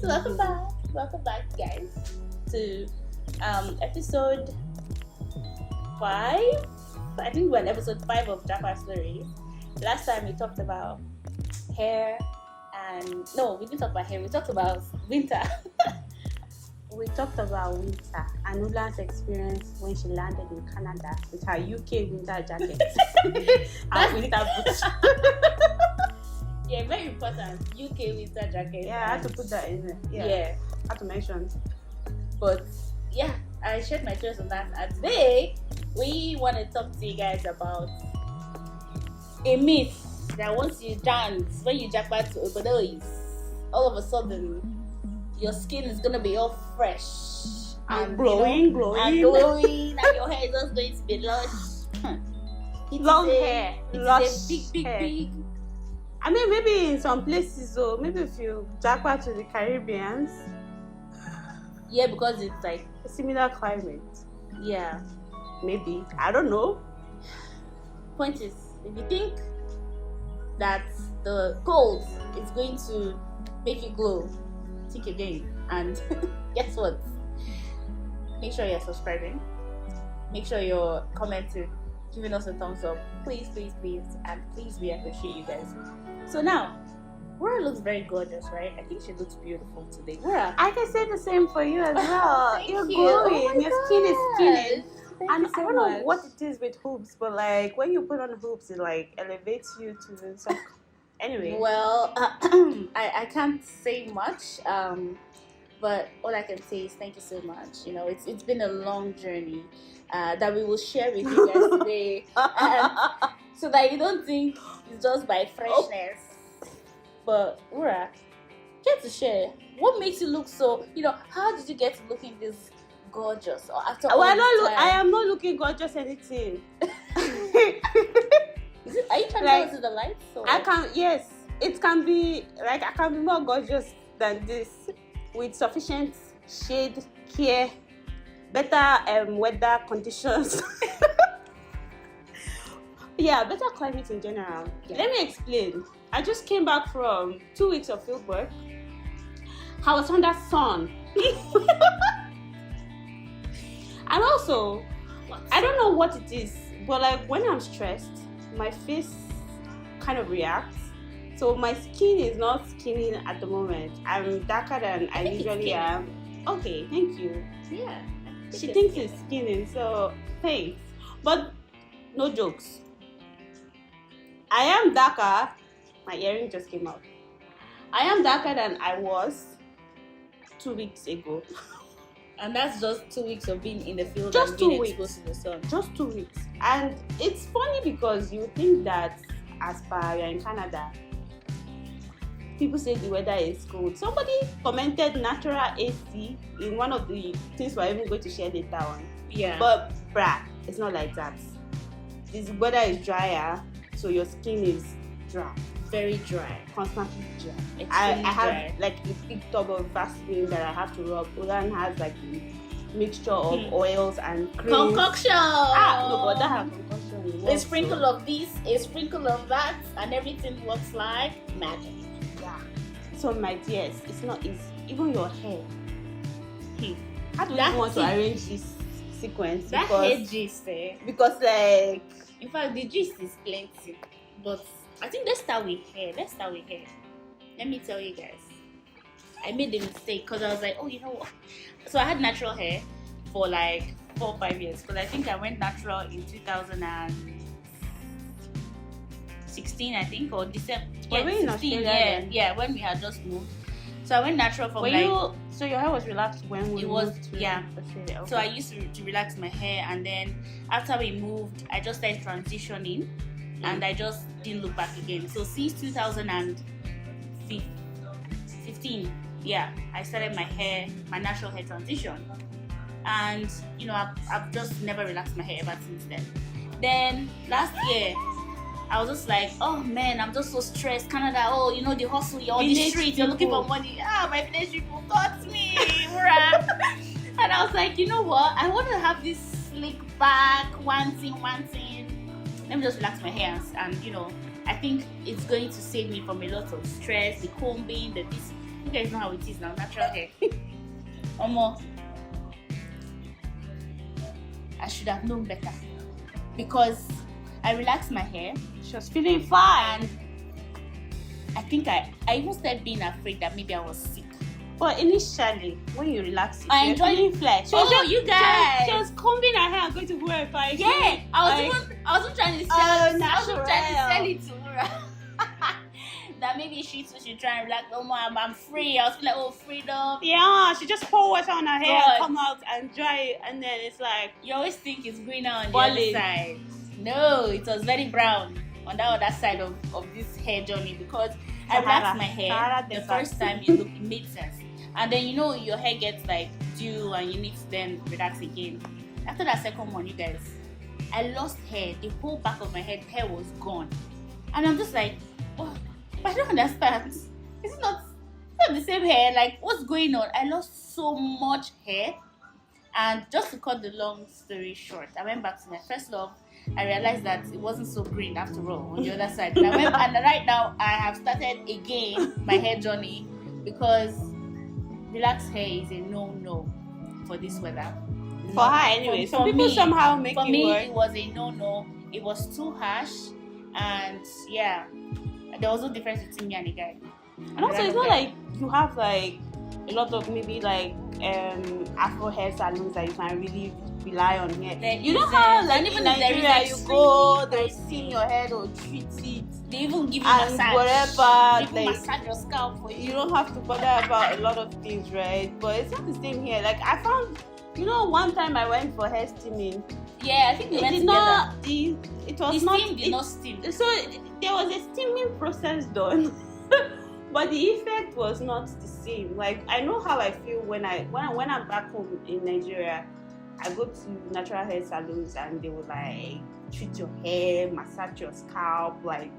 Welcome back, guys, to episode 5. I think we're on episode 5 of Japa stories. Last time we talked about hair, and no, we didn't talk about hair. We talked about winter. We talked about winter and Nula's experience when she landed in Canada with her UK winter jacket and winter boots. Yeah, very important. UK winter jacket. Yeah, I had to put that in there. Yeah. I had to mention. But yeah, I shared my choice on that. And today, we want to talk to you guys about a myth that once you dance, when you jump back to Obodois, all of a sudden, your skin is going to be all fresh. And glowing. And glowing, and your hair is just going to be lush. Long hair. It's a big, hair. big. I mean, maybe in some places, though, maybe if you jackpot to the Caribbeans. Yeah, because it's like a similar climate. Yeah. Maybe. I don't know. Point is, if you think that the cold is going to make you glow, think again. And guess what? Make sure you're subscribing. Make sure you're commenting, giving us a thumbs up. Please, please, please. And please, we appreciate you guys. So now, Wura looks very gorgeous, right? I think she looks beautiful today. Wura, I can say the same for you as well. Thank You're you. glowing. Oh my Your skin is skinning. Thank And you so I don't know much. what it is with hoops, but like when you put on hoops, it like elevates you to some. Anyway. Well, I can't say much, but all I can say is thank you so much. You know, it's been a long journey that we will share with you guys today, so that you don't think it's just by freshness. But Wura, get to share. What makes you look so? You know, how did you get to looking this gorgeous? Or after all this time? I am not looking gorgeous anything. Are you trying to go to the lights? Or? Yes, it can be like I can be more gorgeous than this with sufficient shade, care, better weather conditions. Yeah, better climate in general. Yeah. Let me explain. I just came back from 2 weeks of field work. I was under sun. And also, I don't know what it is, but like when I'm stressed, my face kind of reacts. So my skin is not skinning at the moment. I'm darker than I usually am. Okay, thank you. Yeah. She thinks it's skinning, so thanks. But no jokes. I am darker. My earring just came out. I am darker than I was 2 weeks ago. And that's just 2 weeks of being in the field Just and being 2 weeks. exposed to the sun. Just 2 weeks. And it's funny because you think that as per you're in Canada, people say the weather is cold. Somebody commented natural AC in one of the things we're even going to share later on. Yeah. But it's not like that. This weather is drier, so your skin is dry. Very dry. Constantly dry. I have like a big tub of Vaseline that I have to rub. Ulan has like a mixture of oils and creams. Concoction! No, but that have concoction. A sprinkle of this, a sprinkle of that, and everything looks like magic. Yeah. So my dears, it's not easy. Even your hair. How do you want to arrange this sequence? That hair gist, because like, in fact, the gist is plenty. But I think let's start with hair. Let me tell you guys. I made the mistake because I was like, oh, you know what? So I had natural hair for like 4 or 5 years because I think I went natural in 2016, I think, or December. Were we in Australia? Yeah, when we had just moved. So I went natural from so your hair was relaxed when we moved to Australia? Okay. So I used to relax my hair, and then after we moved, I just started transitioning. And I just didn't look back again. So since 2015, I started my natural hair transition. And, you know, I've just never relaxed my hair ever since then. Then last year, I was just like, oh man, I'm just so stressed. Canada, oh, you know, the hustle, you're on the street, you're looking for money. My village people got me. And I was like, you know what? I want to have this slick back, one thing. Let me just relax my hair and you know, I think it's going to save me from a lot of stress, the combing, the this. You guys know how it is now, natural hair. Omo, I should have known better because I relaxed my hair. She was feeling fine. And I think I even started being afraid that maybe I was sick. But initially, when you relax it, I you're enjoyed feeling flesh. You guys! She was combing her hair and going to verify. Yeah, I wasn't trying to sell it. I wasn't trying to sell it to her. That maybe she too should try and relax. Oh, mom, I'm free. I was like, oh, freedom. Yeah, she just pour water on her hair God. and come out and dry it, and then it's like You always think it's greener on the Balling. other side. No, it was very brown on that other side of this hair journey because I relaxed my hair the first time. It made sense. And then your hair gets like dew and you need to then relax again. After that second one, you guys, I lost hair. The whole back of my hair was gone. And I'm just like, oh, but I don't understand. It's not the same hair. Like, what's going on? I lost so much hair. And just to cut the long story short, I went back to my first love. I realized that it wasn't so green after all on the other side. And right now I have started again my hair journey because relaxed hair is a no for this weather. for her anyway. Some people somehow make it work. For me, it was a no. It was too harsh, and yeah, there was no difference between me and the guy. And also, it's not like you have like a lot of maybe like Afro hair salons that you can really rely on here. You know how like even in Nigeria you go, they steam your hair or treat it. They even give you and massage. whatever. They even massage your scalp for you. You don't have to bother about a lot of things, right? But it's not the same here. Like I found, one time I went for hair steaming. Yeah, I think we went together. The steam did not steam. So there was a steaming process done. But the effect was not the same. Like I know how I feel when I'm back home in Nigeria. I go to natural hair salons and they will like treat your hair, massage your scalp, like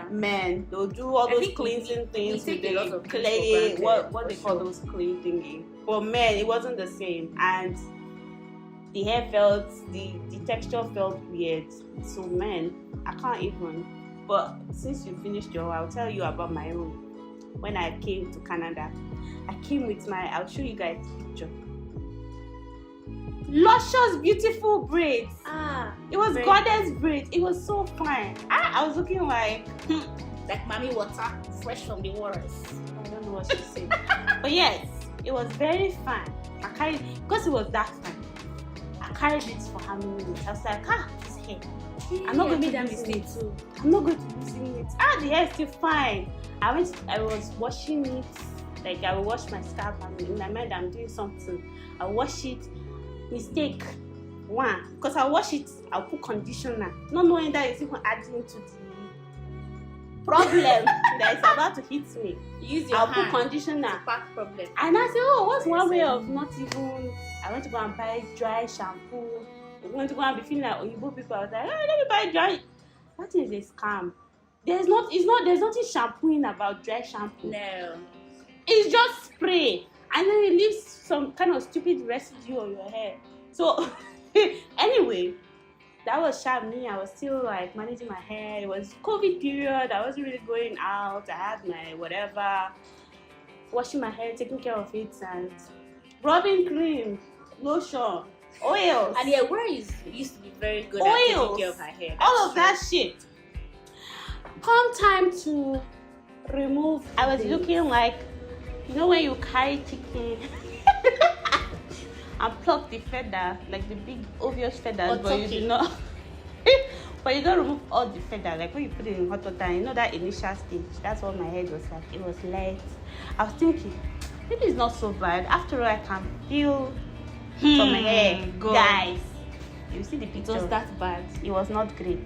man, they'll do all those cleansing things with the clay. What they call those clay thingy. But man, it wasn't the same, and the hair felt the texture felt weird. So man, I can't even. But since you finished your, I'll tell you about my own. When I came to Canada, I came with I'll show you guys a picture. Luscious, beautiful braids. It was goddess braids. It was so fine. I was looking like mommy water, fresh from the waters. I don't know what she said. But yes, it was very fine. I carried, because it was that fine, I carried it for how many minutes? I was like, this hair. I'm not going to be using it too. I'm not going to be using it. The hair is still fine. I was washing it. Like I will wash my scalp and in my mind I'm doing something. I wash it. Mistake one, because I wash it, I'll put conditioner, not knowing that it's even adding to the problem that is about to hit me. Use your I'll hand. put conditioner. Back problem. And I said, what's one way of not even? I went to go and buy dry shampoo. I went to go and be feeling like Oyibo people. I was like, let me buy dry. That is a scam. There's nothing shampooing about dry shampoo. No. It's just spray. And then it leaves some kind of stupid residue on your hair. So, anyway, that was me. I was still like managing my hair. It was COVID period. I wasn't really going out. I had my whatever, washing my hair, taking care of it, and rubbing cream, lotion, oils. And where used to be very good at taking care of her hair. All of that shit. Come time to remove. I was looking like, when you carry chicken and pluck the feather, like the big obvious feathers, but you do not. But you don't remove all the feather. Like when you put it in hot water, that initial stage. That's what my head was like. It was light. I was thinking, maybe it's not so bad. After all, I can feel from my hair, guys. You see the picture? It was that bad. It was not great.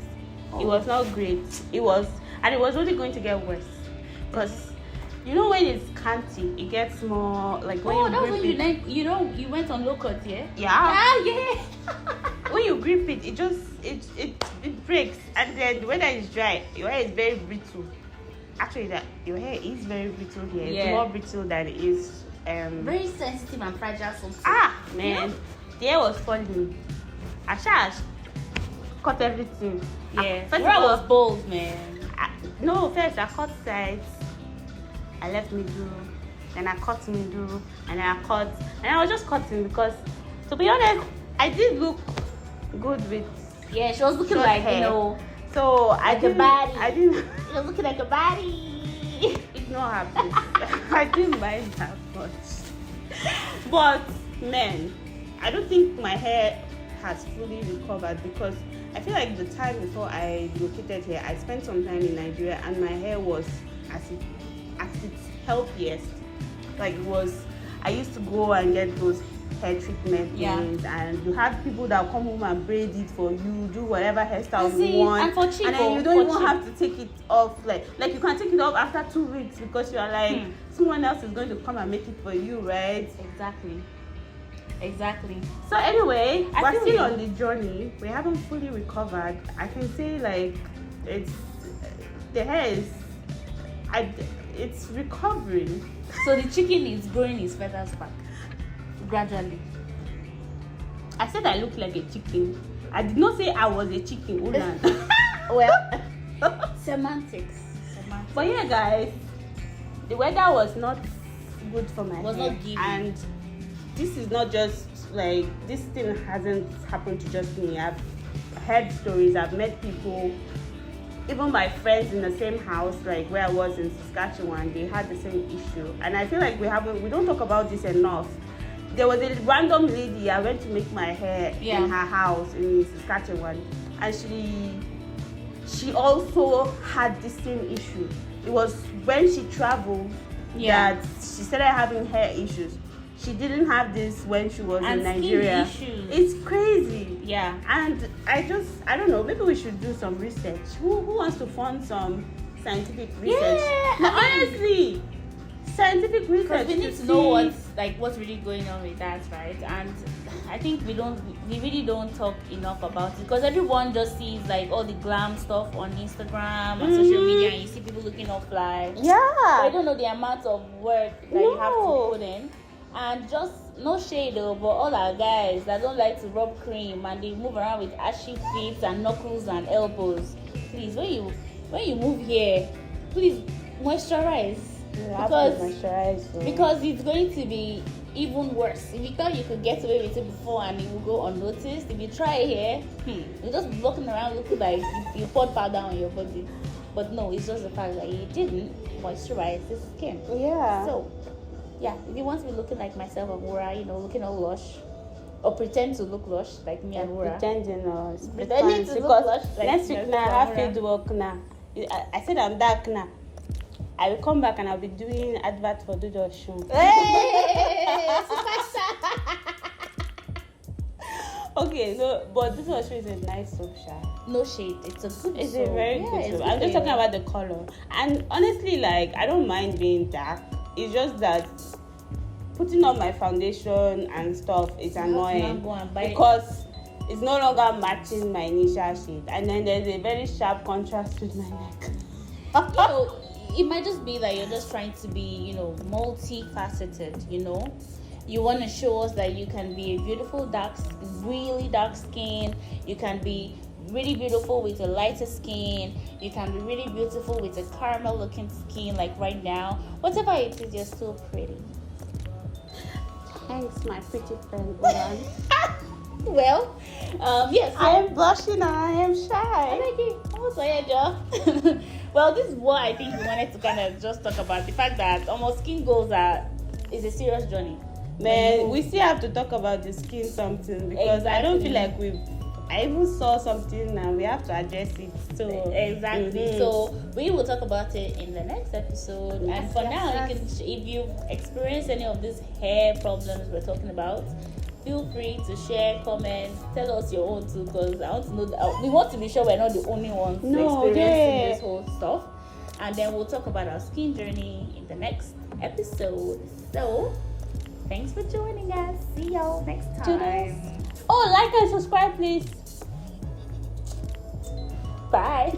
It was not great. It was only going to get worse because. When it's canty, it gets more like when you grip it. You went on low cut, yeah? Yeah. When you grip it, it just it breaks, and then when it's dry, your hair is very brittle. Actually, your hair is very brittle here. Yeah. It's more brittle than it is. Very sensitive and fragile sometimes. Man, the hair was falling. I cut everything. Yeah. First I was bold, man. First I cut sides. I left middle, then I cut middle, and then I cut, and I was just cutting because, to be honest, I did look good with. Yeah, she was looking short like, hair. you know, So like a baddie. I didn't. She was looking like a baddie. Ignore her, please. I didn't mind that much. But man, I don't think my hair has fully recovered because I feel like the time before I located here, I spent some time in Nigeria and my hair was at its healthiest. Like it was, I used to go and get those hair treatment things, and you have people that come home and braid it for you, do whatever hairstyle you want, and for cheap, and then you don't even have to take it off. Like you can take it off after 2 weeks because you are like someone else is going to come and make it for you, right? Exactly. So anyway, we're still on the journey. We haven't fully recovered. I can say like the hair is, it's recovering. So the chicken is growing his feathers back gradually. I said I look like a chicken. I did not say I was a chicken. Well, semantics. But yeah, guys, the weather was not good for my hair. Not giving. And this is not just like, this thing hasn't happened to just me. I've heard stories. I've met people, even my friends in the same house, like where I was in Saskatchewan, they had the same issue. And I feel like we don't talk about this enough. There was a random lady, I went to make my hair in her house in Saskatchewan, and she also had the same issue. It was when she traveled that she started having hair issues. She didn't have this when she was in Nigeria. It's crazy. Yeah. And I don't know, maybe we should do some research. Who wants to fund some scientific research? Yeah. No, honestly, scientific research. Because we need to know what's really going on with that, right? And I think we really don't talk enough about it because everyone just sees like all the glam stuff on Instagram and social media, and you see people looking all fly. Yeah. But I don't know the amount of work that you have to put in. And just no shade though, but all our guys that don't like to rub cream and they move around with ashy feet and knuckles and elbows. Please, when you move here, please moisturize. Because it's going to be even worse. If you thought you could get away with it before and it will go unnoticed, if you try it here, you're just walking around looking like you poured powder on your body. But no, it's just the fact that you didn't moisturize the skin. Yeah. So yeah, if you want to be looking like myself and Wura, looking all lush, or pretend to look lush like me and Wura. Pretending or pretending to look lush like next week now I have field work now. I said I'm dark now. I will come back and I'll be doing advert for Dodo Show. Hey, okay, no, but this was is a nice soap shop. No shade, it's a good. It's a very good soap. I'm just talking about the color, and honestly, like I don't mind being dark. It's just that putting on my foundation and stuff is annoying because it's no longer matching my initial shade, and then there's a very sharp contrast with my neck. It might just be that you're just trying to be, multifaceted. You want to show us that you can be a beautiful really dark skin. You can be really beautiful with a lighter skin. You can be really beautiful with a caramel looking skin, like right now. Whatever it is, you're still pretty. Thanks, my pretty friend. Well, yes. I am blushing and I am shy. I like it. Oh, so yeah, Joe. Well, this is what I think we wanted to kind of just talk about. The fact that almost skin goals is a serious journey. Man, we still have to talk about the skin something because I don't feel like I even saw something and we have to address it. So exactly. So we will talk about it in the next episode. And for now, you can, if you've experienced any of these hair problems we're talking about, feel free to share, comment, tell us your own too, because I want to know that we want to be sure we're not the only ones experiencing this whole stuff. And then we'll talk about our skin journey in the next episode. So thanks for joining us. See y'all next time. Oh, like and subscribe, please. Bye.